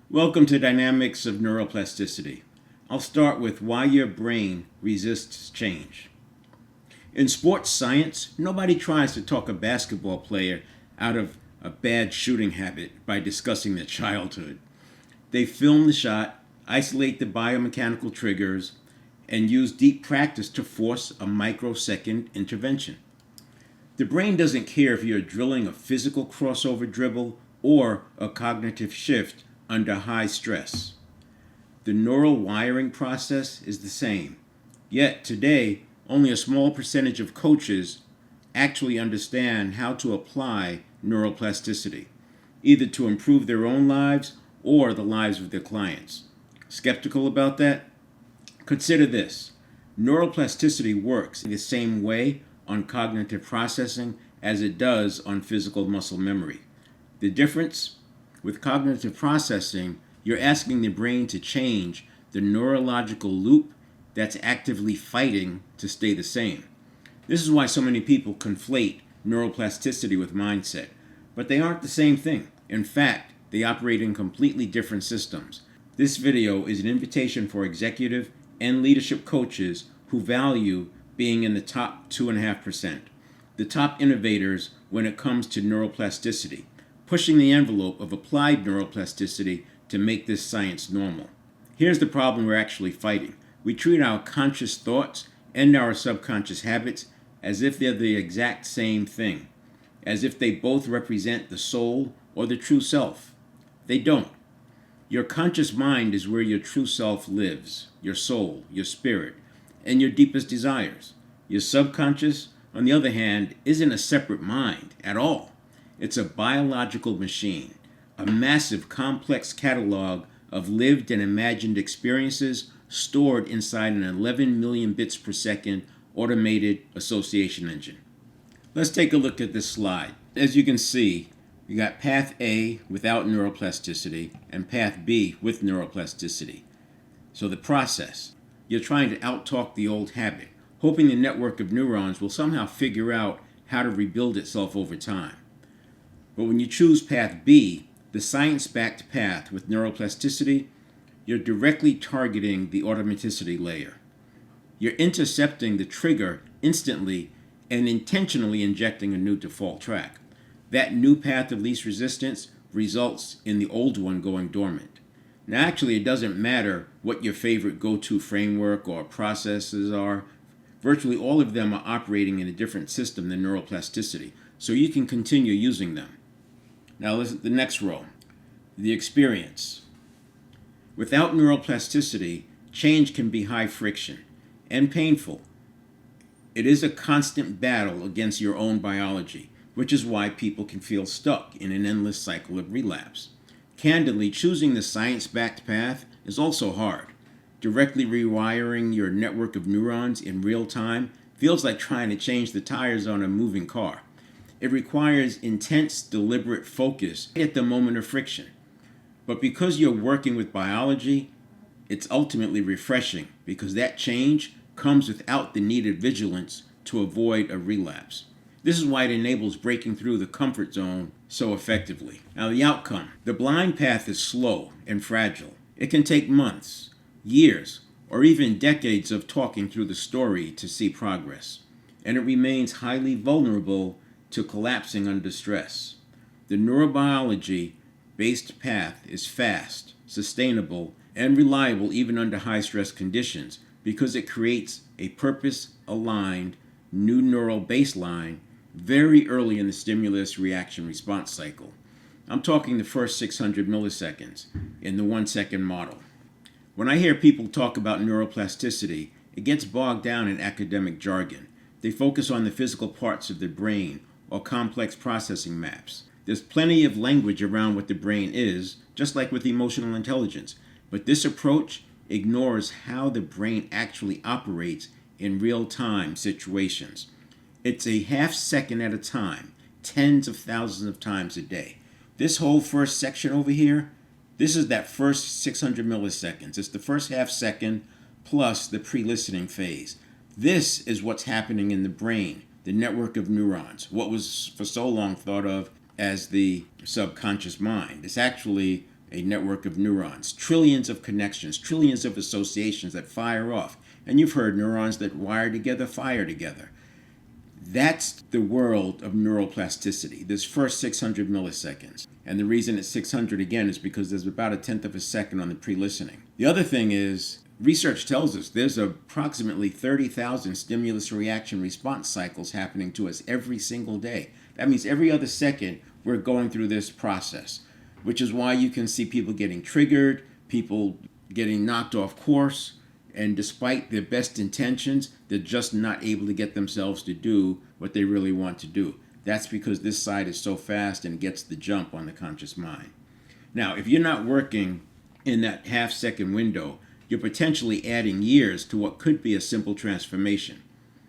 Welcome to Dynamics of Neuroplasticity. I'll start with why your brain resists change. In sports science, nobody tries to talk a basketball player out of a bad shooting habit by discussing their childhood. They film the shot, isolate the biomechanical triggers, and use deep practice to force a microsecond intervention. The brain doesn't care if you're drilling a physical crossover dribble or a cognitive shift under high stress. The neural wiring process is the same. Yet today, only a small percentage of coaches actually understand how to apply neuroplasticity, either to improve their own lives or the lives of their clients. Skeptical about that? Consider this. Neuroplasticity works in the same way on cognitive processing as it does on physical muscle memory. The difference? With cognitive processing, you're asking the brain to change the neurological loop that's actively fighting to stay the same. This is why so many people conflate neuroplasticity with mindset, but they aren't the same thing. In fact, they operate in completely different systems. This video is an invitation for executive and leadership coaches who value being in the top 2.5%, the top innovators when it comes to neuroplasticity, pushing the envelope of applied neuroplasticity to make this science normal. Here's the problem we're actually fighting. We treat our conscious thoughts and our subconscious habits as if they're the exact same thing, as if they both represent the soul or the true self. They don't. Your conscious mind is where your true self lives, your soul, your spirit, and your deepest desires. Your subconscious, on the other hand, isn't a separate mind at all. It's a biological machine, a massive, complex catalog of lived and imagined experiences stored inside an 11 million bits per second automated association engine. Let's take a look at this slide. As you can see, we got path A without neuroplasticity and path B with neuroplasticity. So the process, you're trying to out-talk the old habit, hoping the network of neurons will somehow figure out how to rebuild itself over time. But when you choose path B, the science-backed path with neuroplasticity, you're directly targeting the automaticity layer. You're intercepting the trigger instantly and intentionally injecting a new default track. That new path of least resistance results in the old one going dormant. Now, actually, it doesn't matter what your favorite go-to framework or processes are. Virtually all of them are operating in a different system than neuroplasticity, so you can continue using them. Now, listen to the next row, the experience. Without neuroplasticity, change can be high friction and painful. It is a constant battle against your own biology, which is why people can feel stuck in an endless cycle of relapse. Candidly, choosing the science-backed path is also hard. Directly rewiring your network of neurons in real time feels like trying to change the tires on a moving car. It requires intense, deliberate focus at the moment of friction. But because you're working with biology, it's ultimately refreshing because that change comes without the needed vigilance to avoid a relapse. This is why it enables breaking through the comfort zone so effectively. Now, the outcome. The blind path is slow and fragile. It can take months, years, or even decades of talking through the story to see progress. And it remains highly vulnerable to collapsing under stress. The neurobiology-based path is fast, sustainable, and reliable even under high-stress conditions because it creates a purpose-aligned new neural baseline very early in the stimulus reaction response cycle. I'm talking the first 600 milliseconds in the 1-second model. When I hear people talk about neuroplasticity, it gets bogged down in academic jargon. They focus on the physical parts of the brain or complex processing maps. There's plenty of language around what the brain is, just like with emotional intelligence, but this approach ignores how the brain actually operates in real-time situations. It's a half second at a time, tens of thousands of times a day. This whole first section over here, this is that first 600 milliseconds. It's the first half second plus the pre-listening phase. This is what's happening in the brain, the network of neurons, what was for so long thought of as the subconscious mind. It's actually a network of neurons, trillions of connections, trillions of associations that fire off. And you've heard neurons that wire together, fire together. That's the world of neuroplasticity, this first 600 milliseconds. And the reason it's 600 again is because there's about a tenth of a second on the pre-listening. The other thing is, research tells us there's approximately 30,000 stimulus reaction response cycles happening to us every single day. That means every other second we're going through this process, which is why you can see people getting triggered, people getting knocked off course, and despite their best intentions, they're just not able to get themselves to do what they really want to do. That's because this side is so fast and gets the jump on the conscious mind. Now, if you're not working in that half-second window, you're potentially adding years to what could be a simple transformation.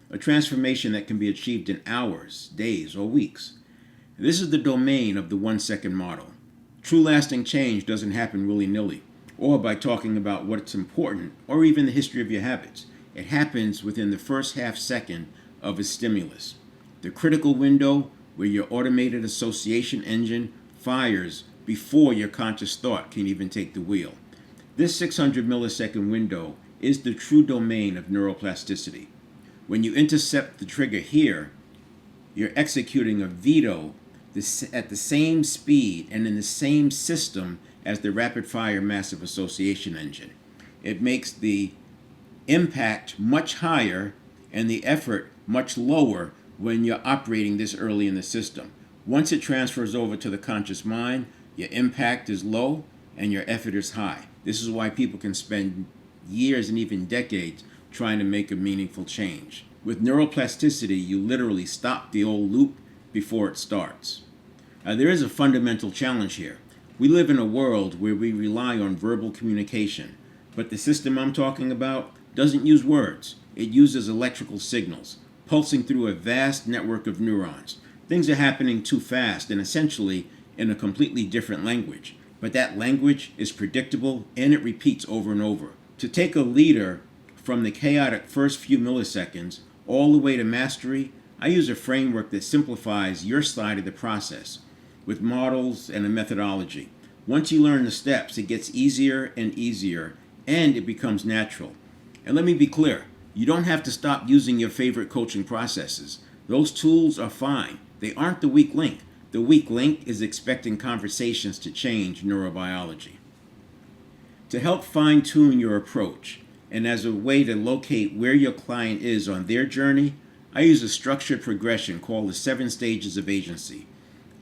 A transformation that can be achieved in hours, days, or weeks. This is the domain of the 1-second model. True lasting change doesn't happen willy-nilly, or by talking about what's important, or even the history of your habits. It happens within the first half second of a stimulus. The critical window where your automated association engine fires before your conscious thought can even take the wheel. This 600 millisecond window is the true domain of neuroplasticity. When you intercept the trigger here, you're executing a veto at the same speed and in the same system as the rapid-fire massive association engine. It makes the impact much higher and the effort much lower when you're operating this early in the system. Once it transfers over to the conscious mind, your impact is low and your effort is high. This is why people can spend years and even decades trying to make a meaningful change. With neuroplasticity, you literally stop the old loop before it starts. There is a fundamental challenge here. We live in a world where we rely on verbal communication, but the system I'm talking about doesn't use words. It uses electrical signals, pulsing through a vast network of neurons. Things are happening too fast and essentially in a completely different language, but that language is predictable and it repeats over and over. To take a leader from the chaotic first few milliseconds all the way to mastery, I use a framework that simplifies your side of the process with models and a methodology. Once you learn the steps, it gets easier and easier, and it becomes natural. And let me be clear, you don't have to stop using your favorite coaching processes. Those tools are fine. They aren't the weak link. The weak link is expecting conversations to change neurobiology. To help fine-tune your approach, and as a way to locate where your client is on their journey, I use a structured progression called the 7 stages of agency.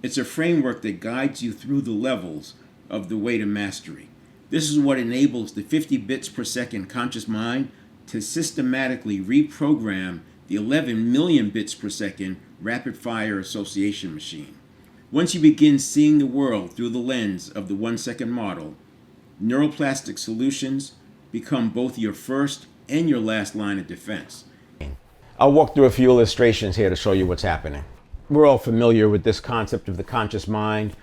It's a framework that guides you through the levels of the way to mastery. This is what enables the 50 bits per second conscious mind to systematically reprogram the 11 million bits per second rapid-fire association machine. Once you begin seeing the world through the lens of the 1-second model, neuroplastic solutions become both your first and your last line of defense. I'll walk through a few illustrations here to show you what's happening. We're all familiar with this concept of the conscious mind.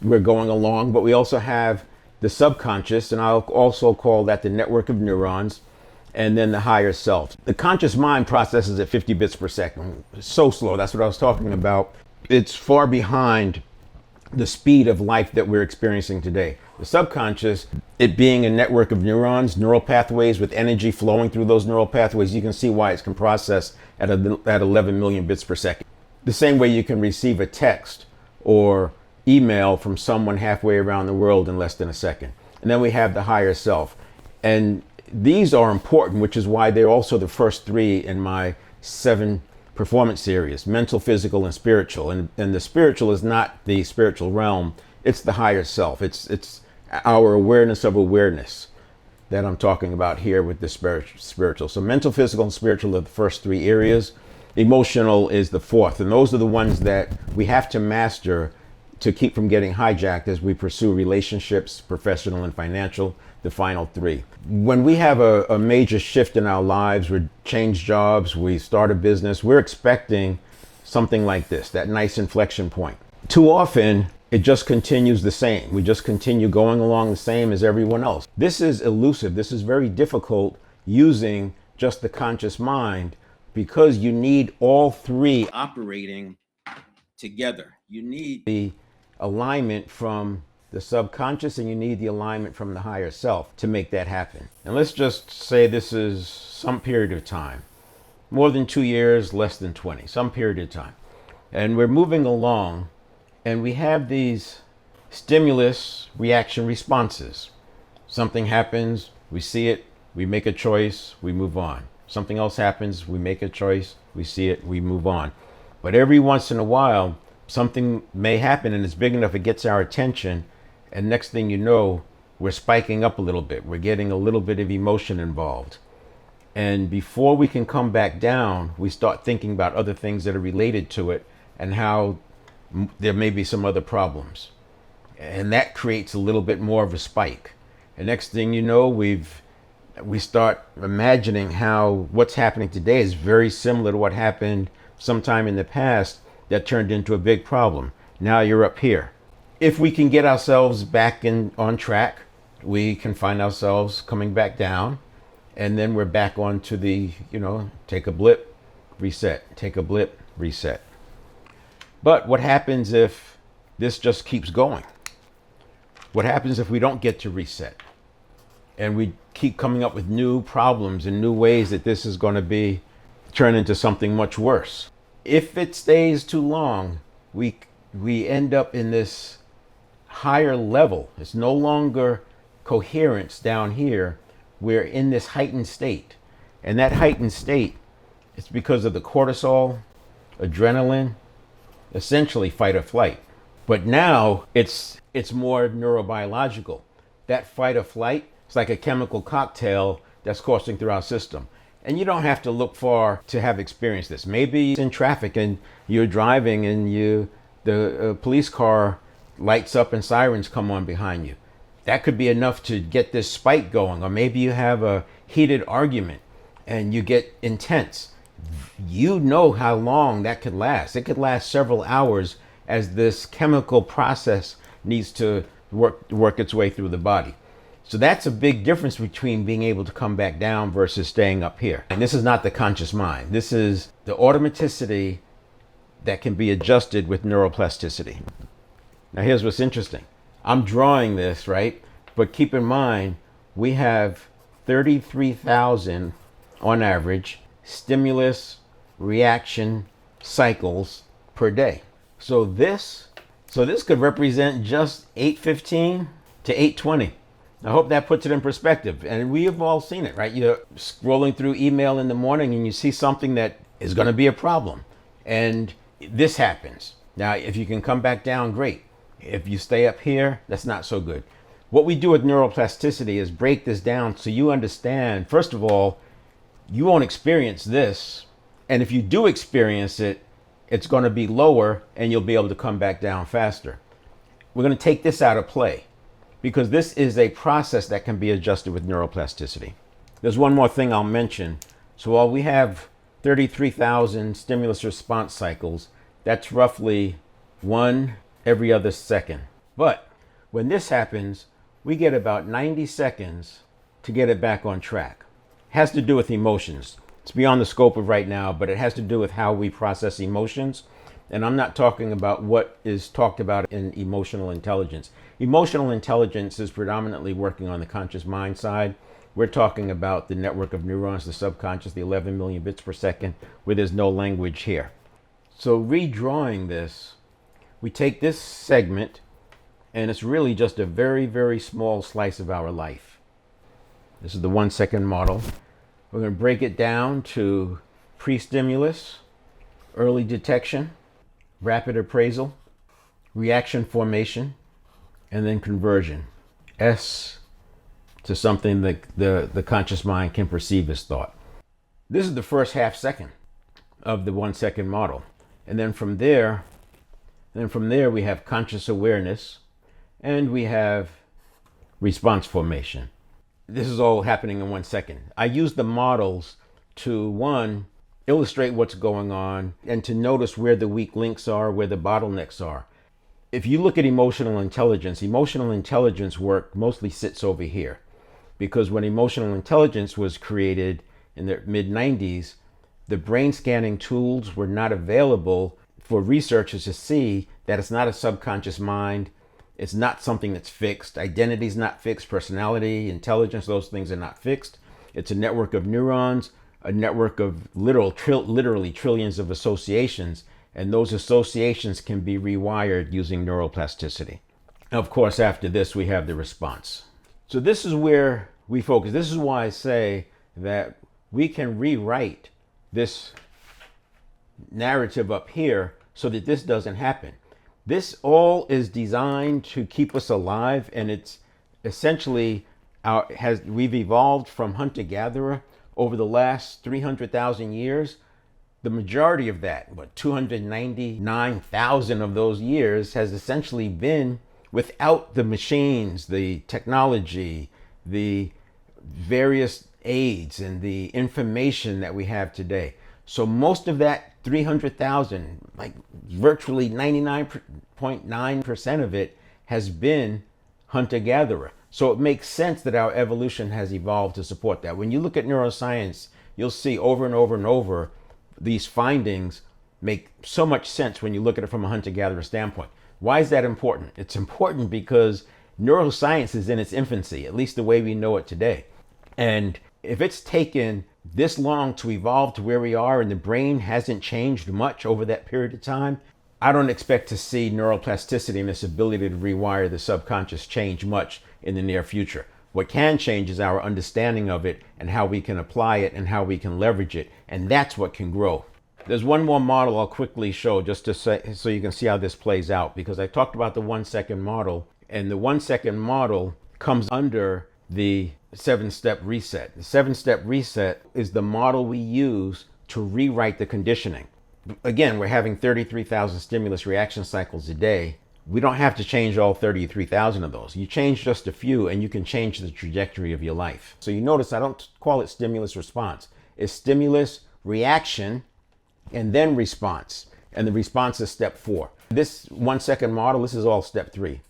We're going along, but we also have the subconscious, and I'll also call that the network of neurons, and then the higher self. The conscious mind processes at 50 bits per second. It's so slow. That's what I was talking about. It's far behind the speed of life that we're experiencing today. The subconscious, it being a network of neurons, neural pathways with energy flowing through those neural pathways, you can see why it can process at 11 million bits per second. The same way you can receive a text or email from someone halfway around the world in less than a second. And then we have the higher self. And these are important, which is why they're also the first 3 in my 7 performance series: mental, physical, and spiritual. And the spiritual is not the spiritual realm, it's the higher self. It's our awareness of awareness that I'm talking about here with the spiritual. So mental, physical, and spiritual are the first 3 areas. Emotional is the 4th, and those are the ones that we have to master to keep from getting hijacked as we pursue relationships, professional and financial, the final 3. When we have a major shift in our lives, we change jobs, we start a business, we're expecting something like this, that nice inflection point. Too often, it just continues the same. We just continue going along the same as everyone else. This is elusive. This is very difficult using just the conscious mind, because you need all 3 operating together. You need the alignment from the subconscious, and you need the alignment from the higher self to make that happen. And let's just say this is some period of time, more than 2 years, less than 20, some period of time. And we're moving along, and we have these stimulus reaction responses. Something happens, we see it, we make a choice, we move on. Something else happens, we make a choice, we see it, we move on. But every once in a while, something may happen and it's big enough, it gets our attention, and next thing you know, we're spiking up a little bit. We're getting a little bit of emotion involved. And before we can come back down, we start thinking about other things that are related to it and how there may be some other problems. And that creates a little bit more of a spike. And next thing you know, we start imagining how what's happening today is very similar to what happened sometime in the past that turned into a big problem. Now you're up here. If we can get ourselves back on track, we can find ourselves coming back down, and then we're back onto the, take a blip, reset, take a blip, reset. But what happens if this just keeps going? What happens if we don't get to reset and we keep coming up with new problems and new ways that this is going to turn into something much worse? If it stays too long, we end up in this higher level. It's no longer coherence down here. We're in this heightened state. And that heightened state is because of the cortisol, adrenaline, essentially fight or flight. But now it's more neurobiological. That fight or flight, it's like a chemical cocktail that's coursing through our system. And you don't have to look far to have experienced this. Maybe it's in traffic and you're driving and the police car lights up and sirens come on behind you. That could be enough to get this spike going. Or maybe you have a heated argument and you get intense. You know how long that could last. It could last several hours as this chemical process needs to work its way through the body. So that's a big difference between being able to come back down versus staying up here. And this is not the conscious mind. This is the automaticity that can be adjusted with neuroplasticity. Now here's what's interesting. I'm drawing this, right? But keep in mind, we have 33,000 on average stimulus reaction cycles per day. So this could represent just 8:15 to 8:20. I hope that puts it in perspective. And we have all seen it, right? You're scrolling through email in the morning and you see something that is going to be a problem. And this happens. Now, if you can come back down, great. If you stay up here, that's not so good. What we do with neuroplasticity is break this down so you understand, first of all, you won't experience this. And if you do experience it, it's going to be lower and you'll be able to come back down faster. We're going to take this out of play because this is a process that can be adjusted with neuroplasticity. There's one more thing I'll mention. So while we have 33,000 stimulus response cycles, that's roughly one every other second. But when this happens, we get about 90 seconds to get it back on track. It has to do with emotions. It's beyond the scope of right now, but it has to do with how we process emotions. And I'm not talking about what is talked about in emotional intelligence. Emotional intelligence is predominantly working on the conscious mind side. We're talking about the network of neurons, the subconscious, the 11 million bits per second, where there's no language here. So redrawing this, we take this segment, and it's really just a very, very small slice of our life. This is the 1 second model. We're going to break it down to pre-stimulus, early detection, rapid appraisal, reaction formation, and then conversion. S to something that the conscious mind can perceive as thought. This is the first half second of the 1 second model. And then from there we have conscious awareness and we have response formation. This is all happening in 1 second. I use the models to, one, illustrate what's going on and to notice where the weak links are, where the bottlenecks are. If you look at emotional intelligence work mostly sits over here. Because when emotional intelligence was created in the mid-90s, the brain scanning tools were not available for researchers to see that it's not a subconscious mind, It's not something that's fixed. Identity is not fixed. Personality, intelligence, those things are not fixed. It's a network of neurons, a network of literally trillions of associations, and those associations can be rewired using neuroplasticity. Of course, after this, we have the response. So this is where we focus. This is why I say that we can rewrite this narrative up here so that this doesn't happen. This all is designed to keep us alive, and it's essentially we've evolved from hunter-gatherer over the last 300,000 years. The majority of that, 299,000 of those years, has essentially been without the machines, the technology, the various aids, and the information that we have today. So most of that 300,000, like virtually 99.9% of it, has been hunter-gatherer. So it makes sense that our evolution has evolved to support that. When you look at neuroscience, you'll see over and over and over these findings make so much sense when you look at it from a hunter-gatherer standpoint. Why is that important? It's important because neuroscience is in its infancy, at least the way we know it today. And if it's taken this long to evolve to where we are and the brain hasn't changed much over that period of time, I don't expect to see neuroplasticity and this ability to rewire the subconscious change much in the near future. What can change is our understanding of it and how we can apply it and how we can leverage it. And that's what can grow. There's one more model I'll quickly show just to say, so you can see how this plays out, because I talked about the 1 second model, and the 1 second model comes under the 7-step reset. The 7-step reset is the model we use to rewrite the conditioning. Again, we're having 33,000 stimulus reaction cycles a day. We don't have to change all 33,000 of those. You change just a few and you can change the trajectory of your life. So you notice I don't call it stimulus response. It's stimulus reaction and then response. And the response is step 4. This 1 second model, this is all step 3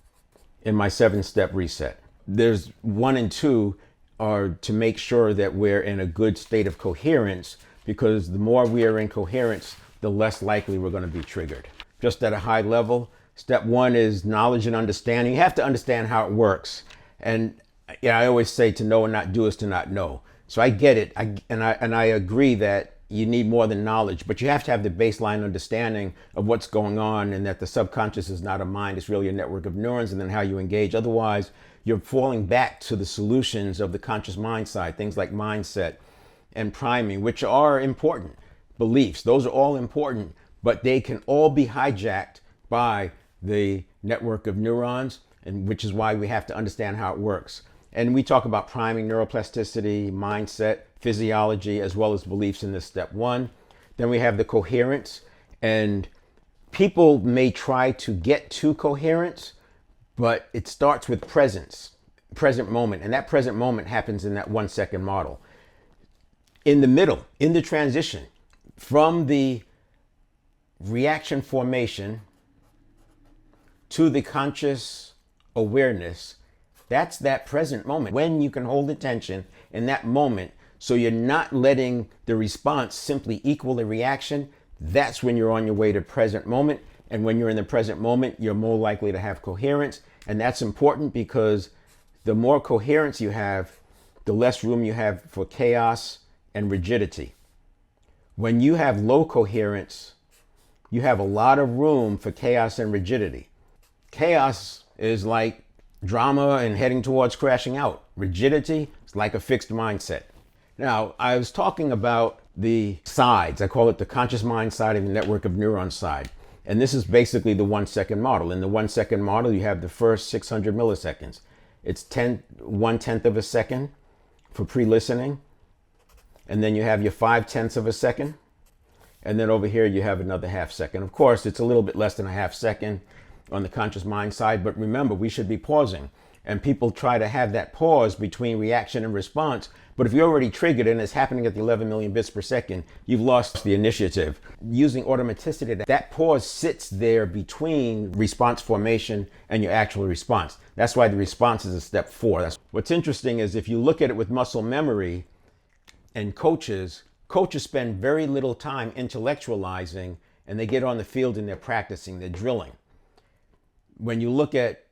in my 7-step reset. There's 1 and 2 are to make sure that we're in a good state of coherence, because the more we are in coherence, the less likely we're going to be triggered. Just at a high level, step 1 is knowledge and understanding. You have to understand how it works. And I always say to know and not do is to not know. So I get it. I agree that you need more than knowledge, but you have to have the baseline understanding of what's going on, and that the subconscious is not a mind, it's really a network of neurons, and then how you engage. Otherwise, you're falling back to the solutions of the conscious mind side, things like mindset and priming, which are important. Beliefs, those are all important, but they can all be hijacked by the network of neurons, and which is why we have to understand how it works. And we talk about priming, neuroplasticity, mindset, physiology, as well as beliefs in this step 1. Then we have the coherence, and people may try to get to coherence, but it starts with present moment, and that present moment happens in that 1 second model. In the middle, in the transition from the reaction formation to the conscious awareness, that's that present moment when you can hold attention in that moment, so you're not letting the response simply equal the reaction. That's when you're on your way to present moment. And when you're in the present moment, you're more likely to have coherence. And that's important because the more coherence you have, the less room you have for chaos and rigidity. When you have low coherence, you have a lot of room for chaos and rigidity. Chaos is like drama and heading towards crashing out. Rigidity is like a fixed mindset. Now, I was talking about the sides. I call it the conscious mind side and the network of neurons side. And this is basically the 1 second model. In the 1 second model, you have the first 600 milliseconds. It's 1/10 of a second for pre-listening. And then you have your 5/10 of a second. And then over here, you have another half second. Of course, it's a little bit less than a half second on the conscious mind side. But remember, we should be pausing. And people try to have that pause between reaction and response. But if you're already triggered and it's happening at the 11 million bits per second, you've lost the initiative. Using automaticity, that pause sits there between response formation and your actual response. That's why the response is a step 4. What's interesting is if you look at it with muscle memory and coaches spend very little time intellectualizing, and they get on the field and they're practicing, they're drilling. When you look at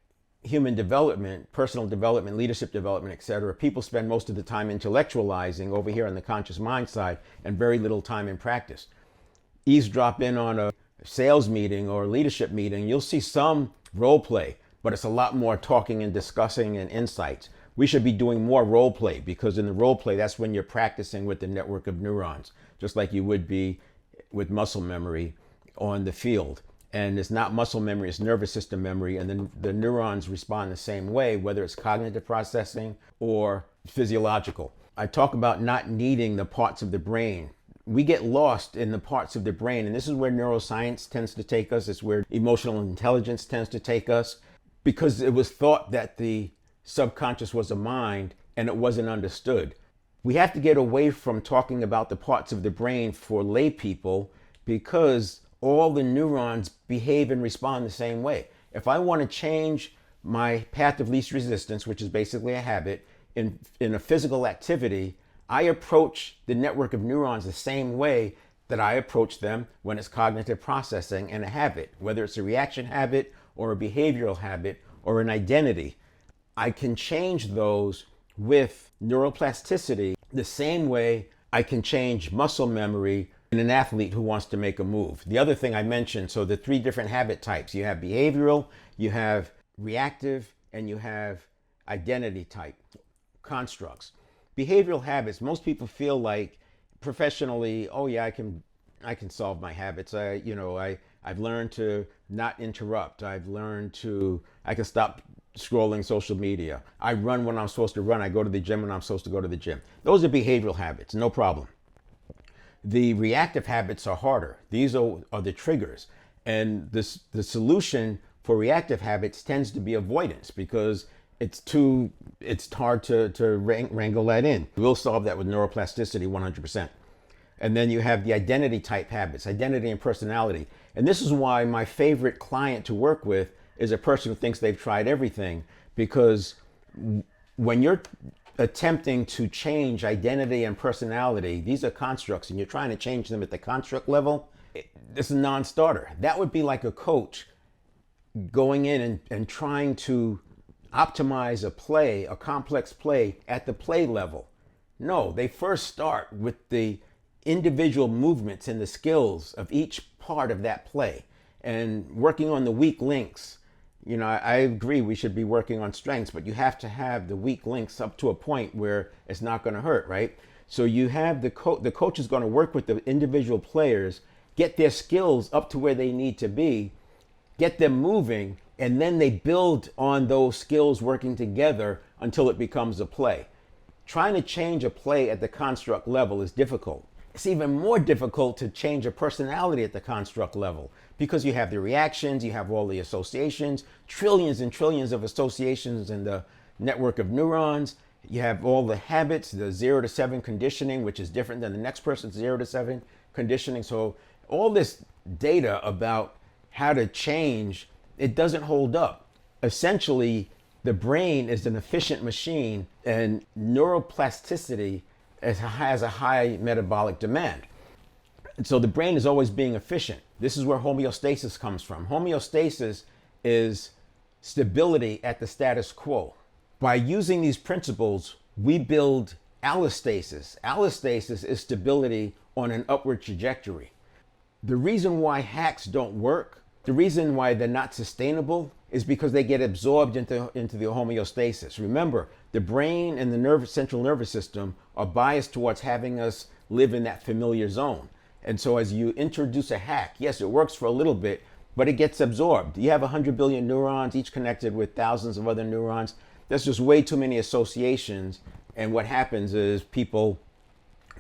human development, personal development, leadership development, etc., people spend most of the time intellectualizing over here on the conscious mind side and very little time in practice. Eavesdrop in on a sales meeting or leadership meeting, you'll see some role play, but it's a lot more talking and discussing and insights. We should be doing more role play, because in the role play, that's when you're practicing with the network of neurons, just like you would be with muscle memory on the field. And it's not muscle memory, it's nervous system memory. And then the neurons respond the same way, whether it's cognitive processing or physiological. I talk about not needing the parts of the brain. We get lost in the parts of the brain, and this is where neuroscience tends to take us. It's where emotional intelligence tends to take us, because it was thought that the subconscious was a mind and it wasn't understood. We have to get away from talking about the parts of the brain for lay people, because all the neurons behave and respond the same way. If I want to change my path of least resistance, which is basically a habit, in a physical activity, I approach the network of neurons the same way that I approach them when it's cognitive processing and a habit, whether it's a reaction habit or a behavioral habit or an identity. I can change those with neuroplasticity the same way I can change muscle memory in an athlete who wants to make a move. The other thing I mentioned, so the 3 different habit types: you have behavioral, you have reactive, and you have identity type constructs. Behavioral habits, most people feel like professionally, oh yeah, I can solve my habits. I've learned to not interrupt. I can stop scrolling social media. I run when I'm supposed to run. I go to the gym when I'm supposed to go to the gym. Those are behavioral habits, no problem. The reactive habits are harder. These are the triggers. And the solution for reactive habits tends to be avoidance, because it's hard to wrangle that in. We'll solve that with neuroplasticity 100%. And then you have the identity type habits, identity and personality. And this is why my favorite client to work with is a person who thinks they've tried everything, because when you're attempting to change identity and personality, these are constructs, and you're trying to change them at the construct level, this is a non-starter. That would be like a coach going in and trying to optimize a complex play at the play level. No, they first start with the individual movements and the skills of each part of that play and working on the weak links. I agree we should be working on strengths, but you have to have the weak links up to a point where it's not going to hurt, right? So you have the coach is going to work with the individual players, get their skills up to where they need to be, get them moving, and then they build on those skills working together until it becomes a play. Trying to change a play at the construct level is difficult. It's even more difficult to change a personality at the construct level, because you have the reactions, you have all the associations, trillions and trillions of associations in the network of neurons. You have all the habits, the 0 to 7 conditioning, which is different than the next person's 0 to 7 conditioning. So all this data about how to change, it doesn't hold up. Essentially, the brain is an efficient machine, and neuroplasticity has a high metabolic demand. And so the brain is always being efficient. This is where homeostasis comes from. Homeostasis is stability at the status quo. By using these principles, we build allostasis. Allostasis is stability on an upward trajectory. The reason why hacks don't work, the reason why they're not sustainable, is because they get absorbed into the homeostasis. Remember, the brain and the central nervous system are biased towards having us live in that familiar zone. And so as you introduce a hack, yes, it works for a little bit, but it gets absorbed. You have 100 billion neurons, each connected with thousands of other neurons. There's just way too many associations. And what happens is people,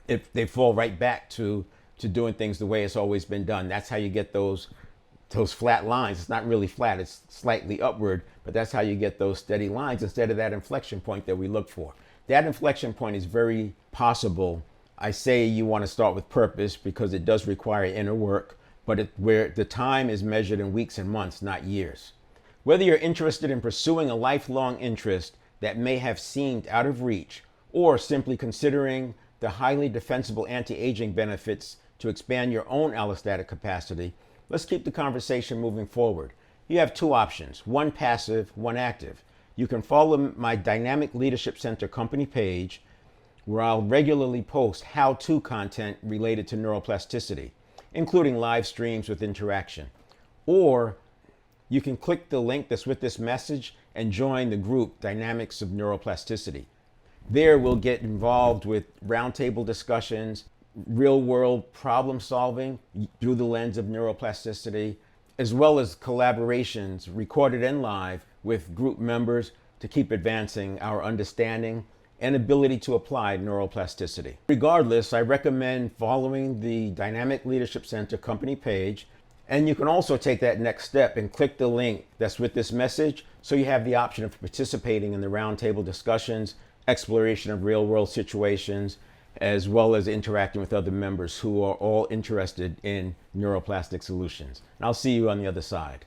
if they fall right back to doing things the way it's always been done. That's how you get those flat lines. It's not really flat, it's slightly upward, but that's how you get those steady lines instead of that inflection point that we look for. That inflection point is very possible. I say you want to start with purpose because it does require inner work, but where the time is measured in weeks and months, not years. Whether you're interested in pursuing a lifelong interest that may have seemed out of reach, or simply considering the highly defensible anti-aging benefits to expand your own allostatic capacity, let's keep the conversation moving forward. you have two options, one passive, one active. You can follow my Dynamic Leadership Center company page, where I'll regularly post how-to content related to neuroplasticity, including live streams with interaction. Or you can click the link that's with this message and join the group Dynamics of Neuroplasticity. There we'll get involved with roundtable discussions, real-world problem solving through the lens of neuroplasticity, as well as collaborations recorded and live with group members to keep advancing our understanding and ability to apply neuroplasticity. Regardless, I recommend following the Dynamic Leadership Center company page, and you can also take that next step and click the link that's with this message so you have the option of participating in the roundtable discussions, exploration of real-world situations, as well as interacting with other members who are all interested in neuroplastic solutions. And I'll see you on the other side.